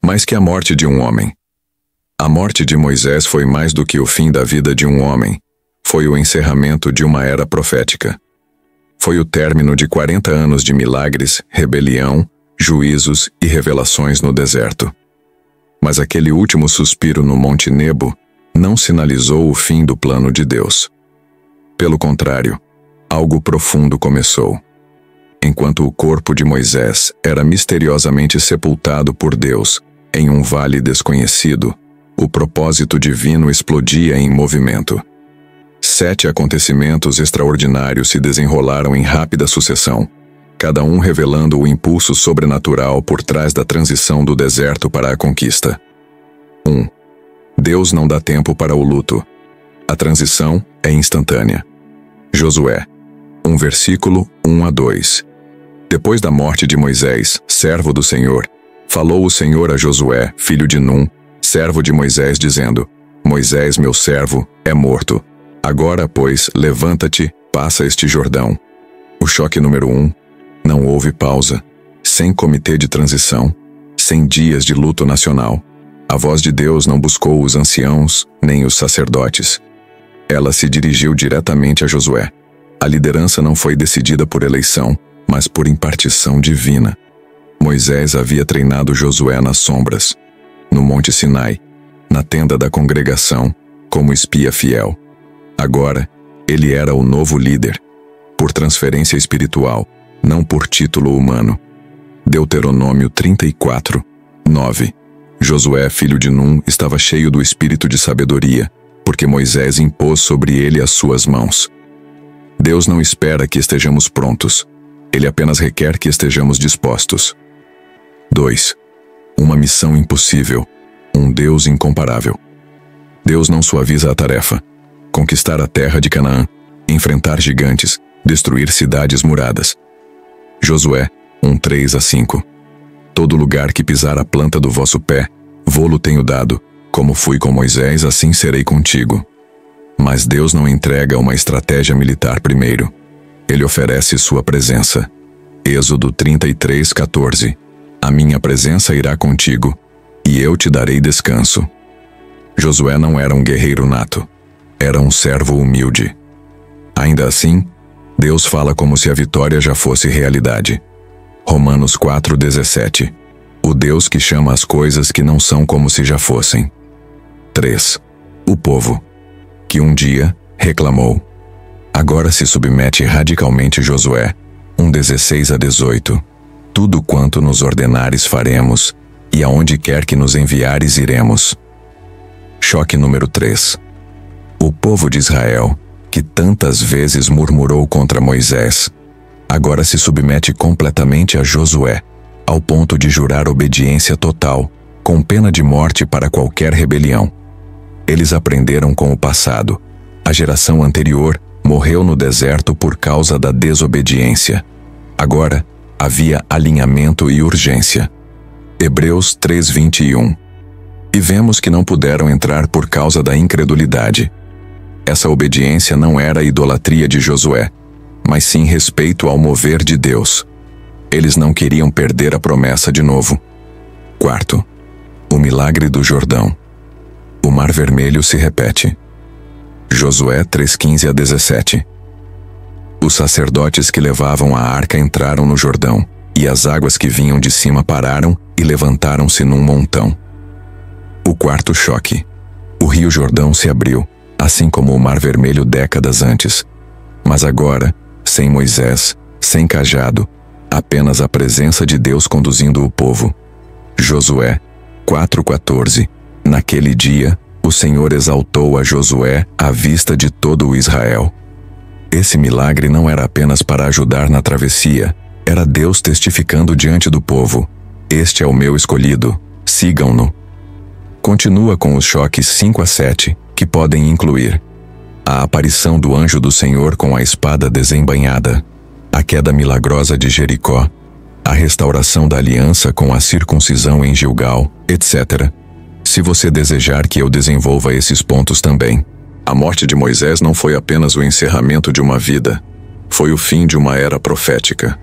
mais que a morte de um homem. A morte de Moisés foi mais do que o fim da vida de um homem. Foi o encerramento de uma era profética. Foi o término de 40 anos de milagres, rebelião, juízos e revelações no deserto. Mas aquele último suspiro no Monte Nebo não sinalizou o fim do plano de Deus. Pelo contrário, algo profundo começou. Enquanto o corpo de Moisés era misteriosamente sepultado por Deus em um vale desconhecido, o propósito divino explodia em movimento. 7 acontecimentos extraordinários se desenrolaram em rápida sucessão, cada um revelando o impulso sobrenatural por trás da transição do deserto para a conquista. 1. Deus não dá tempo para o luto. A transição é instantânea. Josué 1 versículo 1 a 2. Depois da morte de Moisés, servo do Senhor, falou o Senhor a Josué, filho de Num, servo de Moisés, dizendo: Moisés, meu servo, é morto. Agora, pois, levanta-te, passa este Jordão. O choque número 1. Não houve pausa, sem comitê de transição, sem dias de luto nacional. A voz de Deus não buscou os anciãos, nem os sacerdotes. Ela se dirigiu diretamente a Josué. A liderança não foi decidida por eleição, mas por impartição divina. Moisés havia treinado Josué nas sombras, no Monte Sinai, na tenda da congregação, como espia fiel. Agora, ele era o novo líder, por transferência espiritual, não por título humano. Deuteronômio 34, 9. Josué, filho de Num, estava cheio do espírito de sabedoria, porque Moisés impôs sobre ele as suas mãos. Deus não espera que estejamos prontos. Ele apenas requer que estejamos dispostos. 2. Uma missão impossível. Um Deus incomparável. Deus não suaviza a tarefa. Conquistar a terra de Canaã, enfrentar gigantes, destruir cidades muradas. Josué 1:3 a 5. Todo lugar que pisar a planta do vosso pé, vô-lo tenho dado. Como fui com Moisés, assim serei contigo. Mas Deus não entrega uma estratégia militar primeiro. Ele oferece sua presença. Êxodo 33:14. A minha presença irá contigo, e eu te darei descanso. Josué não era um guerreiro nato. Era um servo humilde. Ainda assim, Deus fala como se a vitória já fosse realidade. Romanos 4:17. O Deus que chama as coisas que não são como se já fossem. 3. O povo, que um dia reclamou, agora se submete radicalmente. Josué 1:16 a 18. Tudo quanto nos ordenares faremos, e aonde quer que nos enviares iremos. Choque número 3. O povo de Israel, que tantas vezes murmurou contra Moisés, agora se submete completamente a Josué, ao ponto de jurar obediência total, com pena de morte para qualquer rebelião. Eles aprenderam com o passado. A geração anterior morreu no deserto por causa da desobediência. Agora, havia alinhamento e urgência. Hebreus 3:21. E vemos que não puderam entrar por causa da incredulidade. Essa obediência não era a idolatria de Josué, mas sim respeito ao mover de Deus. Eles não queriam perder a promessa de novo. 4. O milagre do Jordão. O Mar Vermelho se repete. Josué 3:15 a 17. Os sacerdotes que levavam a arca entraram no Jordão, e as águas que vinham de cima pararam e levantaram-se num montão. O quarto choque. O rio Jordão se abriu, assim como o Mar Vermelho décadas antes. Mas agora, sem Moisés, sem cajado, apenas a presença de Deus conduzindo o povo. Josué 4:14. Naquele dia, o Senhor exaltou a Josué à vista de todo o Israel. Esse milagre não era apenas para ajudar na travessia, era Deus testificando diante do povo: este é o meu escolhido, sigam-no. Continua com os choques 5 a 7, que podem incluir a aparição do anjo do Senhor com a espada desembainhada, a queda milagrosa de Jericó, a restauração da aliança com a circuncisão em Gilgal, etc. Se você desejar que eu desenvolva esses pontos também. A morte de Moisés não foi apenas o encerramento de uma vida, foi o fim de uma era profética.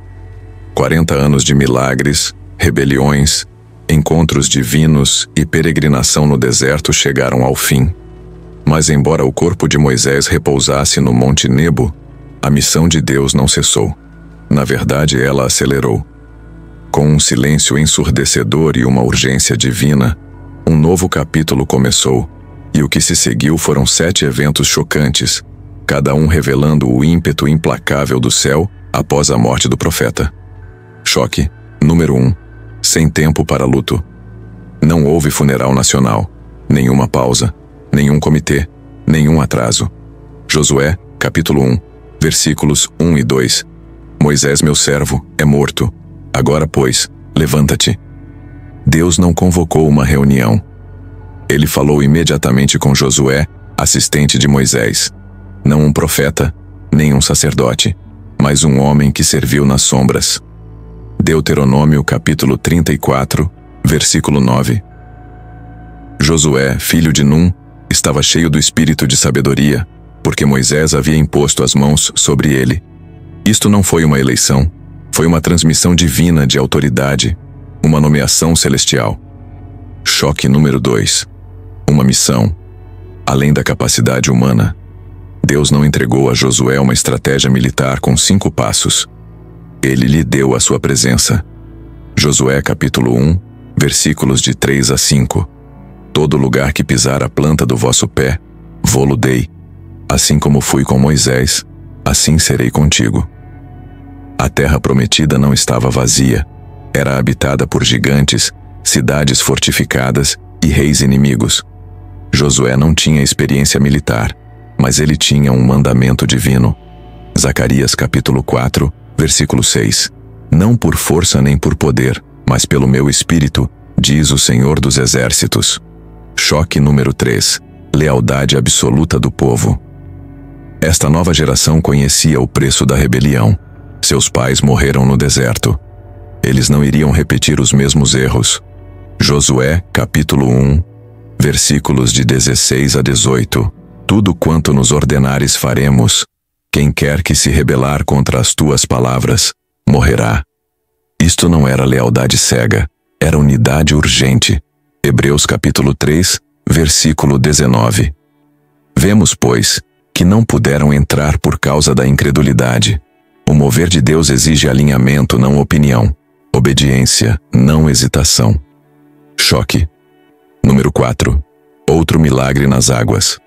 40 anos de milagres, rebeliões, Encontros divinos e peregrinação no deserto chegaram ao fim. Mas embora o corpo de Moisés repousasse no Monte Nebo, a missão de Deus não cessou. Na verdade, ela acelerou. Com um silêncio ensurdecedor e uma urgência divina, um novo capítulo começou, e o que se seguiu foram 7 eventos chocantes, cada um revelando o ímpeto implacável do céu após a morte do profeta. Choque número 1. Sem tempo para luto. Não houve funeral nacional, nenhuma pausa, nenhum comitê, nenhum atraso. Josué, capítulo 1, versículos 1 e 2. Moisés, meu servo, é morto. Agora, pois, levanta-te. Deus não convocou uma reunião. Ele falou imediatamente com Josué, assistente de Moisés. Não um profeta, nem um sacerdote, mas um homem que serviu nas sombras. Deuteronômio capítulo 34, versículo 9. Josué, filho de Num, estava cheio do espírito de sabedoria, porque Moisés havia imposto as mãos sobre ele. Isto não foi uma eleição, foi uma transmissão divina de autoridade, uma nomeação celestial. Choque número 2. Uma missão. Além da capacidade humana, Deus não entregou a Josué uma estratégia militar com 5 passos. Ele lhe deu a sua presença. Josué capítulo 1, versículos de 3 a 5. Todo lugar que pisar a planta do vosso pé, vô-lo dei. Assim como fui com Moisés, assim serei contigo. A terra prometida não estava vazia. Era habitada por gigantes, cidades fortificadas e reis inimigos. Josué não tinha experiência militar, mas ele tinha um mandamento divino. Zacarias capítulo 4, versículo 6. Não por força nem por poder, mas pelo meu espírito, diz o Senhor dos Exércitos. Choque número 3. Lealdade absoluta do povo. Esta nova geração conhecia o preço da rebelião. Seus pais morreram no deserto. Eles não iriam repetir os mesmos erros. Josué, capítulo 1, versículos de 16 a 18. Tudo quanto nos ordenares faremos. Quem quer que se rebelar contra as tuas palavras, morrerá. Isto não era lealdade cega, era unidade urgente. Hebreus capítulo 3, versículo 19. Vemos, pois, que não puderam entrar por causa da incredulidade. O mover de Deus exige alinhamento, não opinião. Obediência, não hesitação. Choque. Número 4. Outro milagre nas águas.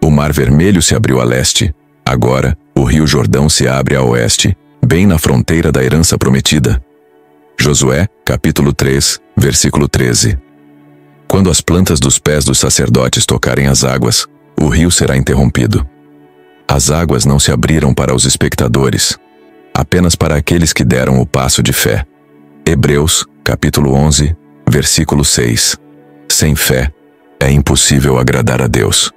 O Mar Vermelho se abriu a leste. Agora, o Rio Jordão se abre a oeste, bem na fronteira da herança prometida. Josué, capítulo 3, versículo 13. Quando as plantas dos pés dos sacerdotes tocarem as águas, o rio será interrompido. As águas não se abriram para os espectadores, apenas para aqueles que deram o passo de fé. Hebreus, capítulo 11, versículo 6. Sem fé, é impossível agradar a Deus.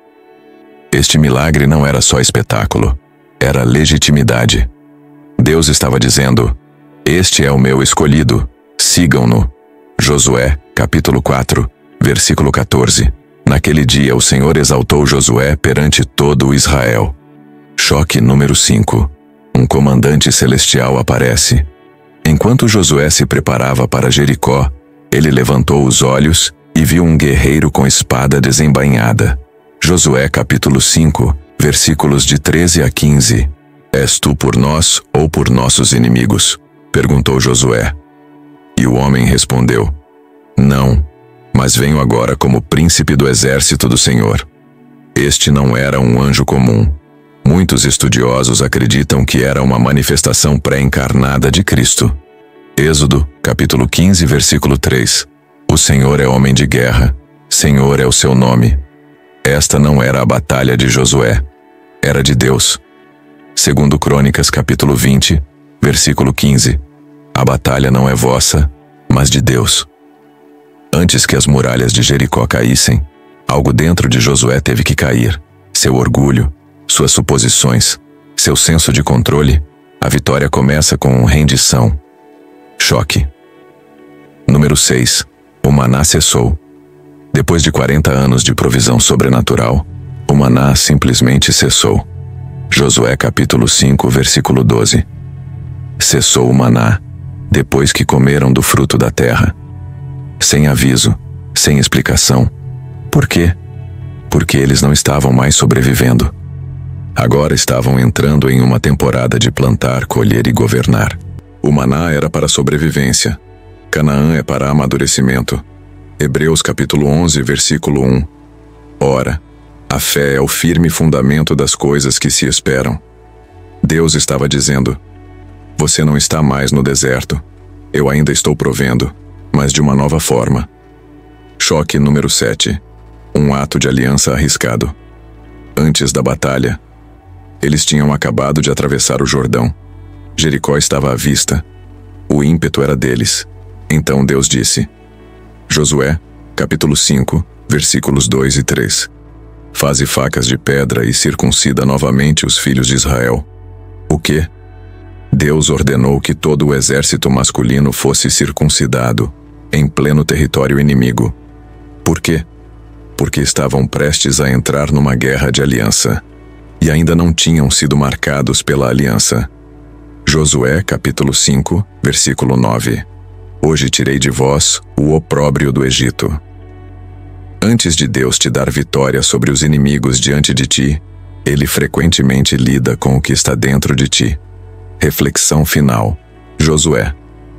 Este milagre não era só espetáculo, era legitimidade. Deus estava dizendo: este é o meu escolhido, sigam-no. Josué, capítulo 4, versículo 14. Naquele dia o Senhor exaltou Josué perante todo o Israel. Choque número 5. Um comandante celestial aparece. Enquanto Josué se preparava para Jericó, ele levantou os olhos e viu um guerreiro com espada desembainhada. Josué capítulo 5, versículos de 13 a 15. És tu por nós ou por nossos inimigos? Perguntou Josué. E o homem respondeu: não, mas venho agora como príncipe do exército do Senhor. Este não era um anjo comum. Muitos estudiosos acreditam que era uma manifestação pré-encarnada de Cristo. Êxodo, capítulo 15, versículo 3. O Senhor é homem de guerra, Senhor é o seu nome. Esta não era a batalha de Josué, era de Deus. Segundo Crônicas, capítulo 20, versículo 15. A batalha não é vossa, mas de Deus. Antes que as muralhas de Jericó caíssem, algo dentro de Josué teve que cair. Seu orgulho, suas suposições, seu senso de controle. A vitória começa com rendição. Choque. Número 6. O maná cessou. Depois de 40 anos de provisão sobrenatural, o maná simplesmente cessou. Josué capítulo 5, versículo 12. Cessou o maná, depois que comeram do fruto da terra. sem aviso, sem explicação. Por quê? Porque eles não estavam mais sobrevivendo. Agora estavam entrando em uma temporada de plantar, colher e governar. O maná era para sobrevivência. Canaã é para amadurecimento. Hebreus capítulo 11, versículo 1. Ora, a fé é o firme fundamento das coisas que se esperam. Deus estava dizendo: você não está mais no deserto. Eu ainda estou provendo, mas de uma nova forma. Choque número 7. Um ato de aliança arriscado. Antes da batalha, eles tinham acabado de atravessar o Jordão. Jericó estava à vista. O ímpeto era deles. Então Deus disse: Josué, capítulo 5, versículos 2 e 3. Faze facas de pedra e circuncida novamente os filhos de Israel. O quê? Deus ordenou que todo o exército masculino fosse circuncidado, em pleno território inimigo. Por quê? Porque estavam prestes a entrar numa guerra de aliança, e ainda não tinham sido marcados pela aliança. Josué, capítulo 5, versículo 9. Hoje tirei de vós o opróbrio do Egito. Antes de Deus te dar vitória sobre os inimigos diante de ti, Ele frequentemente lida com o que está dentro de ti. Reflexão final. Josué: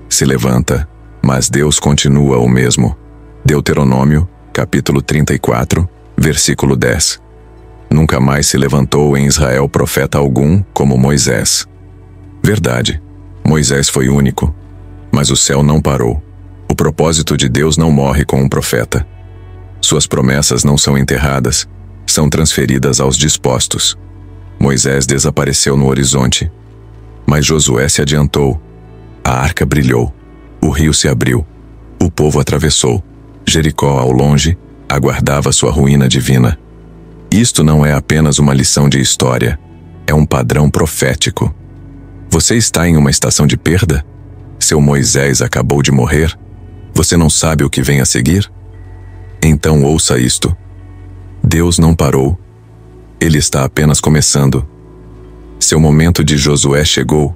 se levanta, mas Deus continua o mesmo. Deuteronômio, capítulo 34, versículo 10. Nunca mais se levantou em Israel profeta algum como Moisés. Verdade, Moisés foi único, mas o céu não parou. O propósito de Deus não morre com um profeta. Suas promessas não são enterradas, são transferidas aos dispostos. Moisés desapareceu no horizonte, mas Josué se adiantou. A arca brilhou, o rio se abriu, o povo atravessou. Jericó, ao longe, aguardava sua ruína divina. Isto não é apenas uma lição de história, é um padrão profético. Você está em uma estação de perda? Seu Moisés acabou de morrer? Você não sabe o que vem a seguir? Então ouça isto. Deus não parou. Ele está apenas começando. Seu momento de Josué chegou,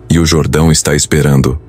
e o Jordão está esperando.